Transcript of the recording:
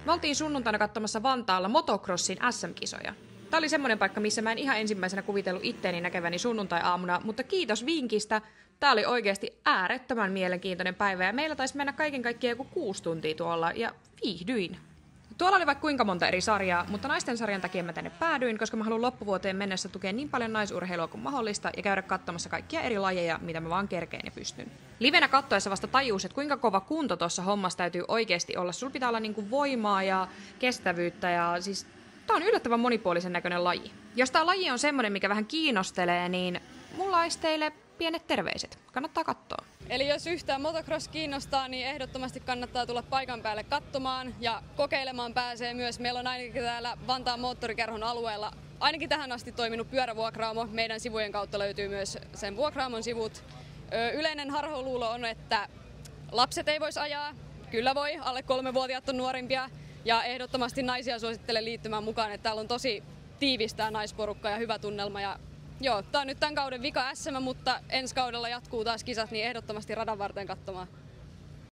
Me oltiin sunnuntaina katsomassa Vantaalla motocrossin SM-kisoja. Tämä oli semmoinen paikka, missä mä en ihan ensimmäisenä kuvitellut itteeni näkeväni sunnuntai-aamuna, mutta kiitos vinkistä. Tämä oli oikeasti äärettömän mielenkiintoinen päivä ja meillä taisi mennä kaiken kaikkiaan joku 6 tuntia tuolla ja viihdyin. Tuolla oli vaikka kuinka monta eri sarjaa, mutta naisten sarjan takia mä tänne päädyin, koska mä haluan loppuvuoteen mennessä tukea niin paljon naisurheilua kuin mahdollista ja käydä katsomassa kaikkia eri lajeja, mitä mä vaan kerkeen ja pystyn. Livenä kattoessa vasta tajuus, että kuinka kova kunto tuossa hommassa täytyy oikeasti olla. Sulla pitää olla niinku voimaa ja kestävyyttä ja siis tää on yllättävän monipuolisen näköinen laji. Jos tää laji on semmonen, mikä vähän kiinnostelee, niin mulla olisi teille pienet terveiset. Kannattaa katsoa. Eli jos yhtään motocross kiinnostaa, niin ehdottomasti kannattaa tulla paikan päälle katsomaan ja kokeilemaan pääsee myös. Meillä on ainakin täällä Vantaan moottorikerhon alueella ainakin tähän asti toiminut pyörävuokraamo. Meidän sivujen kautta löytyy myös sen vuokraamon sivut. Yleinen harhaluulo on, että lapset ei voisi ajaa. Kyllä voi, alle 3-vuotiaat on nuorimpia. Ja ehdottomasti naisia suosittelen liittymään mukaan, että täällä on tosi tiivistää naisporukka ja hyvä tunnelma. Ja joo, tää on nyt tämän kauden vika SM, mutta ensi kaudella jatkuu taas kisat, niin ehdottomasti radan varten katsomaan.